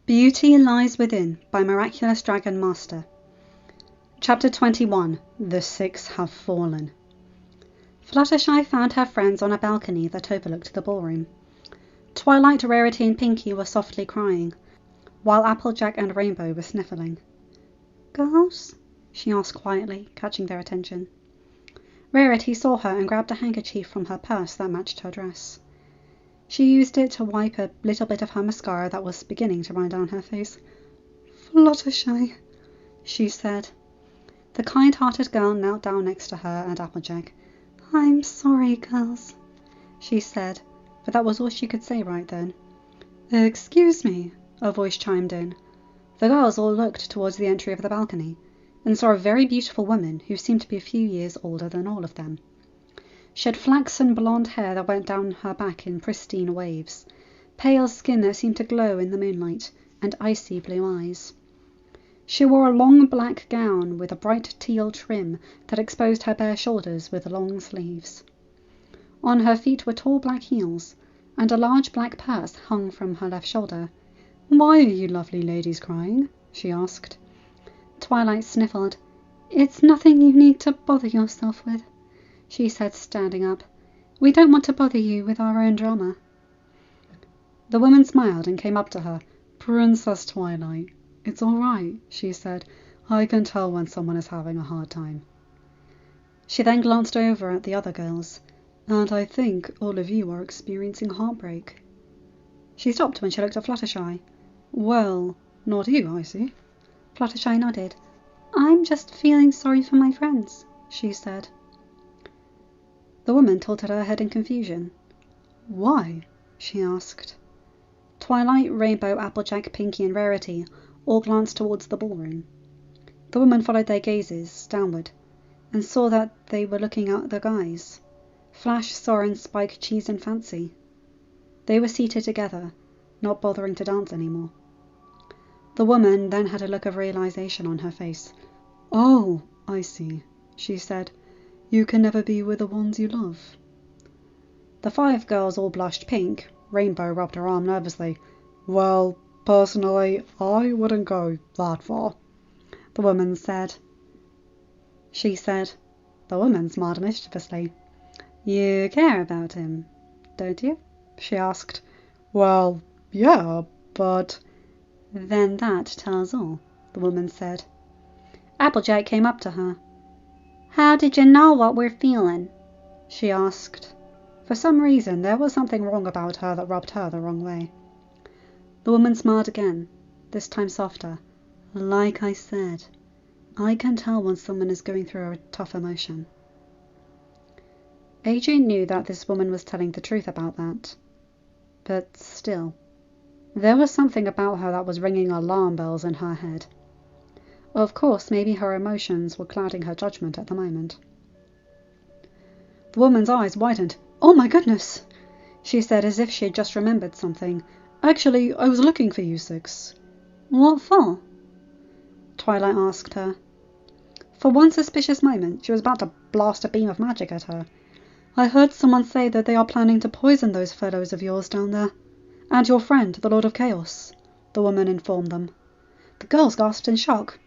Beauty Lies Within by MiraculousDragonMaster. Chapter 21. The Six Have Fallen. Fluttershy found her friends on a balcony that overlooked the ballroom. Twilight, Rarity and Pinky were softly crying, while Applejack and Rainbow were sniffling. "Girls?" she asked quietly, catching their attention. Rarity saw her and grabbed a handkerchief from her purse that matched her dress. She used it to wipe a little bit of her mascara that was beginning to run down her face. "Fluttershy," she said. The kind-hearted girl knelt down next to her and Applejack. "I'm sorry, girls," she said, but that was all she could say right then. "Excuse me," a voice chimed in. The girls all looked towards the entry of the balcony and saw a very beautiful woman who seemed to be a few years older than all of them. She had flaxen blonde hair that went down her back in pristine waves, pale skin that seemed to glow in the moonlight, and icy blue eyes. She wore a long black gown with a bright teal trim that exposed her bare shoulders with long sleeves. On her feet were tall black heels, and a large black purse hung from her left shoulder. "Why are you lovely ladies crying?" she asked. Twilight sniffled. "It's nothing you need to bother yourself with," she said, standing up. "We don't want to bother you with our own drama." The woman smiled and came up to her. "Princess Twilight, it's all right," she said. "I can tell when someone is having a hard time." She then glanced over at the other girls. "And I think all of you are experiencing heartbreak." She stopped when she looked at Fluttershy. "Well, not you, I see." Fluttershy nodded. "I'm just feeling sorry for my friends," she said. The woman tilted her head in confusion. "Why?" she asked. Twilight, Rainbow, Applejack, Pinky and Rarity all glanced towards the ballroom. The woman followed their gazes downward and saw that they were looking at the guys. Flash, Soren, Spike, Cheese and Fancy. They were seated together, not bothering to dance anymore. The woman then had a look of realization on her face. "Oh, I see," she said. "You can never be with the ones you love." The five girls all blushed pink. Rainbow rubbed her arm nervously. "Well, personally, I wouldn't go that far," the woman said. The woman smiled mischievously. "You care about him, don't you?" she asked. "Well, yeah, but—" "Then that tells all," the woman said. Applejack came up to her. "How did you know what we're feeling?" she asked. For some reason, there was something wrong about her that rubbed her the wrong way. The woman smiled again, this time softer. "Like I said, I can tell when someone is going through a tough emotion." Adrian knew that this woman was telling the truth about that. But still, there was something about her that was ringing alarm bells in her head. Of course, maybe her emotions were clouding her judgment at the moment. The woman's eyes widened. "Oh my goodness," she said, as if she had just remembered something. "Actually, I was looking for you six." "What for?" Twilight asked her. For one suspicious moment, she was about to blast a beam of magic at her. "I heard someone say that they are planning to poison those fellows of yours down there. And your friend, the Lord of Chaos," the woman informed them. The girls gasped in shock.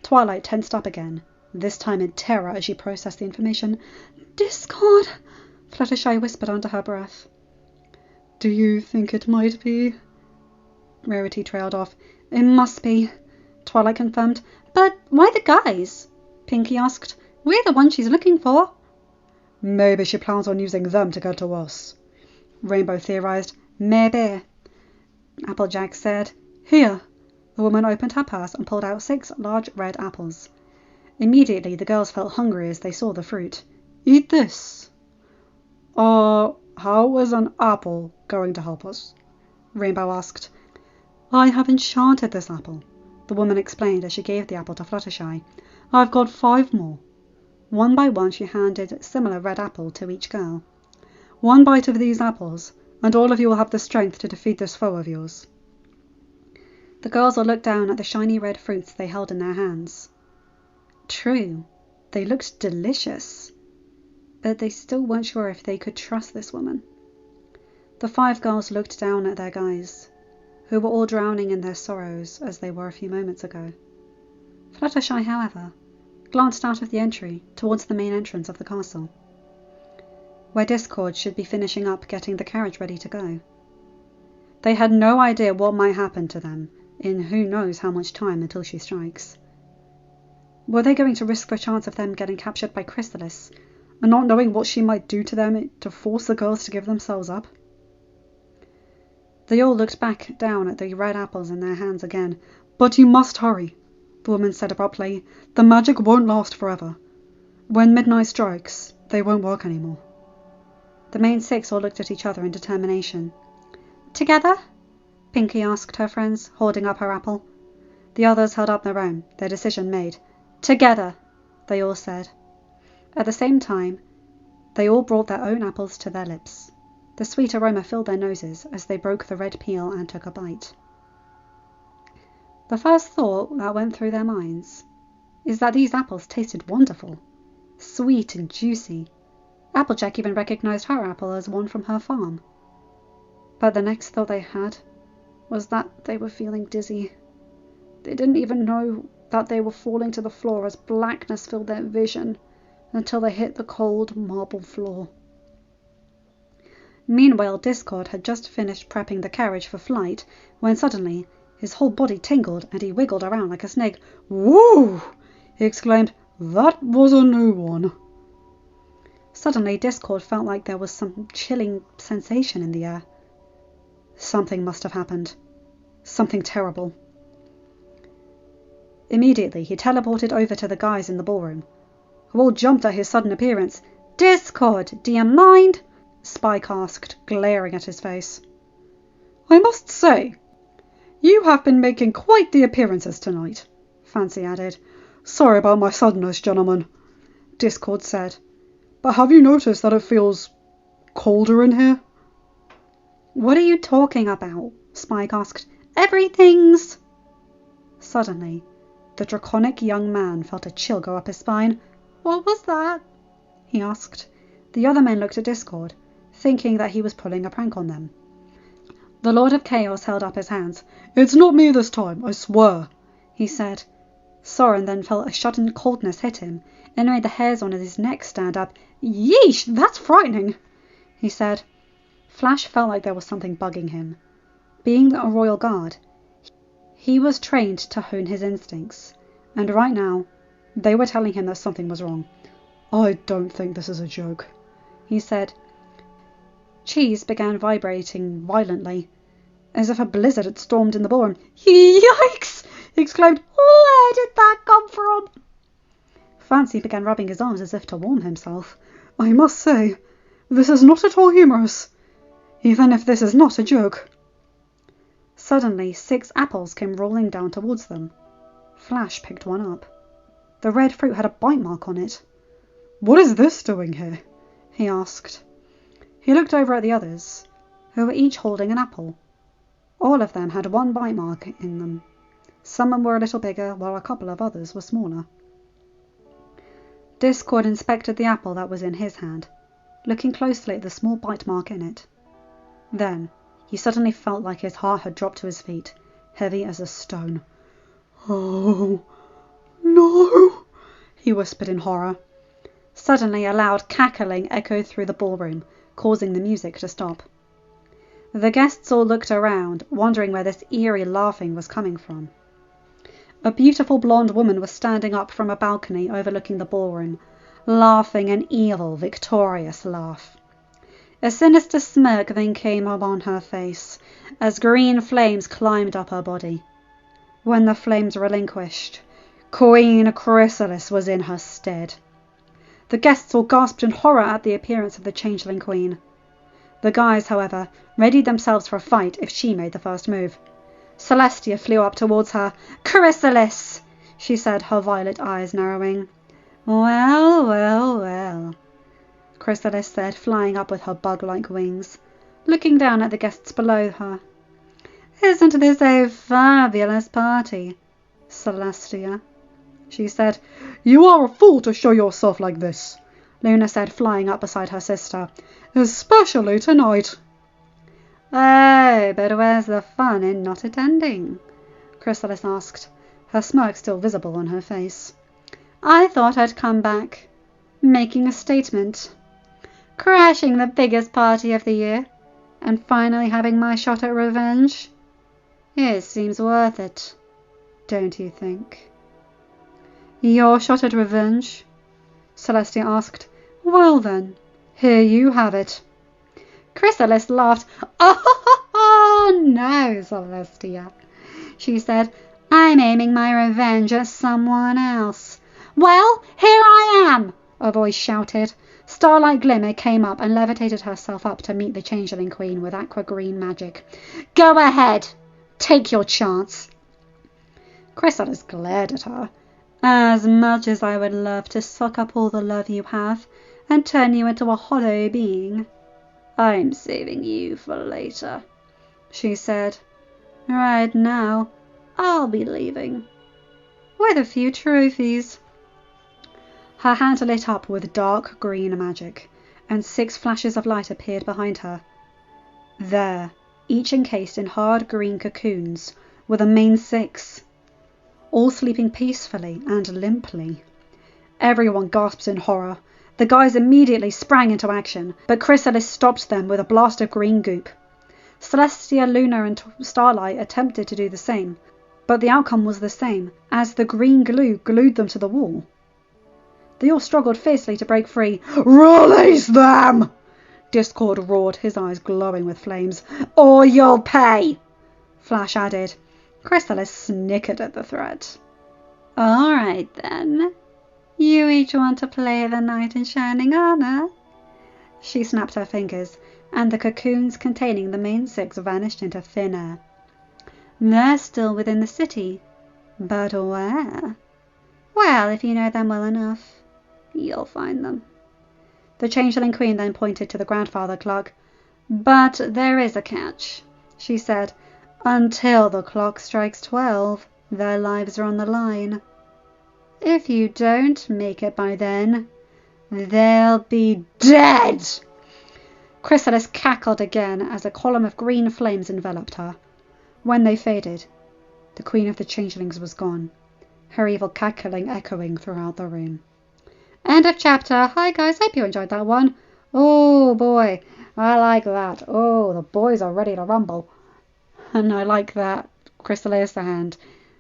Twilight tensed up again, this time in terror as she processed the information. "Discord," Fluttershy whispered under her breath. "Do you think it might be?" Rarity trailed off. "It must be," Twilight confirmed. "But why the guys?" Pinky asked. "We're the ones she's looking for." "Maybe she plans on using them to get to us," Rainbow theorized. "Maybe," Applejack said. "Here." The woman opened her purse and pulled out 6 large red apples. Immediately the girls felt hungry as they saw the fruit. "Eat this." How is an apple going to help us?" Rainbow asked. "I have enchanted this apple," the woman explained as she gave the apple to Fluttershy. "I've got 5 more." One by one she handed a similar red apple to each girl. "One bite of these apples, and all of you will have the strength to defeat this foe of yours." The girls all looked down at the shiny red fruits they held in their hands. True, they looked delicious, but they still weren't sure if they could trust this woman. The 5 girls looked down at their guys. who were all drowning in their sorrows as they were a few moments ago. Fluttershy, however, glanced out of the entry towards the main entrance of the castle, where Discord should be finishing up getting the carriage ready to go. They had no idea what might happen to them in who knows how much time until she strikes. Were they going to risk the chance of them getting captured by Chrysalis and not knowing what she might do to them to force the girls to give themselves up? They all looked back down at the red apples in their hands again. "But you must hurry," the woman said abruptly. "The magic won't last forever. When midnight strikes, they won't work anymore." The main six all looked at each other in determination. "Together?" Pinkie asked her friends, holding up her apple. The others held up their own, their decision made. "Together," they all said. At the same time, they all brought their own apples to their lips. The sweet aroma filled their noses as they broke the red peel and took a bite. The first thought that went through their minds is that these apples tasted wonderful, sweet and juicy. Applejack even recognized her apple as one from her farm. But the next thought they had was that they were feeling dizzy. They didn't even know that they were falling to the floor as blackness filled their vision until they hit the cold marble floor. Meanwhile, Discord had just finished prepping the carriage for flight when suddenly his whole body tingled and he wiggled around like a snake. "Woo!" he exclaimed. "That was a new one." Suddenly, Discord felt like there was some chilling sensation in the air. Something must have happened. Something terrible. Immediately, he teleported over to the guys in the ballroom, who all jumped at his sudden appearance. "Discord, do you mind?" Spike asked, glaring at his face. "I must say, you have been making quite the appearances tonight," Fancy added. "Sorry about my suddenness, gentlemen," Discord said. "But have you noticed that it feels colder in here?" "What are you talking about?" Spike asked. "Everything's..." Suddenly, the draconic young man felt a chill go up his spine. "What was that?" he asked. The other men looked at Discord, thinking that he was pulling a prank on them. The Lord of Chaos held up his hands. "It's not me this time, I swear," he said. Soren then felt a sudden coldness hit him and made the hairs on his neck stand up. "Yeesh, that's frightening," he said. Flash felt like there was something bugging him. Being a royal guard, he was trained to hone his instincts, and right now they were telling him that something was wrong. "I don't think this is a joke," he said. Cheese began vibrating violently, as if a blizzard had stormed in the ballroom. "Yikes!" he exclaimed. "Where did that come from?" Fancy began rubbing his arms as if to warm himself. "I must say, this is not at all humorous, even if this is not a joke." Suddenly, 6 apples came rolling down towards them. Flash picked one up. The red fruit had a bite mark on it. "What is this doing here?" he asked. He looked over at the others, who were each holding an apple. All of them had one bite mark in them. Some were a little bigger, while a couple of others were smaller. Discord inspected the apple that was in his hand, looking closely at the small bite mark in it. Then he suddenly felt like his heart had dropped to his feet, heavy as a stone. "Oh, no," he whispered in horror. Suddenly a loud cackling echoed through the ballroom, causing the music to stop. The guests all looked around, wondering where this eerie laughing was coming from. A beautiful blonde woman was standing up from a balcony overlooking the ballroom, laughing an evil, victorious laugh. A sinister smirk then came upon her face, as green flames climbed up her body. When the flames relinquished, Queen Chrysalis was in her stead. The guests all gasped in horror at the appearance of the changeling queen. The guys, however, readied themselves for a fight if she made the first move. Celestia flew up towards her. "Chrysalis!" she said, her violet eyes narrowing. "Well, well, well," Chrysalis said, flying up with her bug-like wings, looking down at the guests below her. "Isn't this a fabulous party, Celestia?" she said. "You are a fool to show yourself like this," Luna said, flying up beside her sister. "Especially tonight." Oh, but where's the fun in not attending? Chrysalis asked, her smirk still visible on her face. I thought I'd come back, making a statement, crashing the biggest party of the year, and finally having my shot at revenge. It seems worth it, don't you think? Your shot at revenge? Celestia asked. Well then, here you have it. Chrysalis laughed. Oh, no, Celestia, she said. I'm aiming my revenge at someone else. Well, here I am, a voice shouted. Starlight Glimmer came up and levitated herself up to meet the Changeling Queen with aqua-green magic. Go ahead, take your chance. Chrysalis glared at her. As much as I would love to suck up all the love you have and turn you into a hollow being, I'm saving you for later, she said. Right now, I'll be leaving. With a few trophies. Her hand lit up with dark green magic, and 6 flashes of light appeared behind her. There, each encased in hard green cocoons, were the main 6, all sleeping peacefully and limply. Everyone gasped in horror. The guys immediately sprang into action, but Chrysalis stopped them with a blast of green goop. Celestia, Luna and Starlight attempted to do the same, but the outcome was the same, as the green glue glued them to the wall. They all struggled fiercely to break free. Release them! Discord roared, his eyes glowing with flames. Or you'll pay! Flash added. Chrysalis snickered at the threat. All right then. You each want to play the knight in shining armor? She snapped her fingers, and the cocoons containing the main 6 vanished into thin air. They're still within the city, but where? Well, if you know them well enough, you'll find them. The Changeling Queen then pointed to the grandfather clock. But there is a catch, she said. Until the clock strikes 12, their lives are on the line. If you don't make it by then, they'll be dead! Chrysalis cackled again as a column of green flames enveloped her. When they faded, the Queen of the Changelings was gone, her evil cackling echoing throughout the room. End of chapter. Hi guys, hope you enjoyed that one. Oh boy, I like that. Oh, the boys are ready to rumble. And I like that Chrysalis and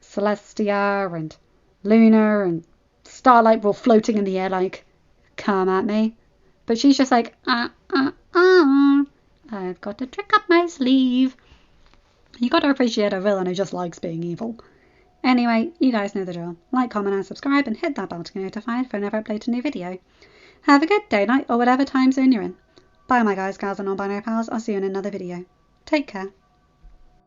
Celestia and Luna and Starlight were all floating in the air like, come at me. But she's just like, I've got a trick up my sleeve. You gotta appreciate a villain who just likes being evil. Anyway, you guys know the drill. Like, comment and subscribe and hit that bell to get notified whenever I upload a new video. Have a good day, night or whatever time zone you're in. Bye my guys, gals and non-binary pals. I'll see you in another video. Take care.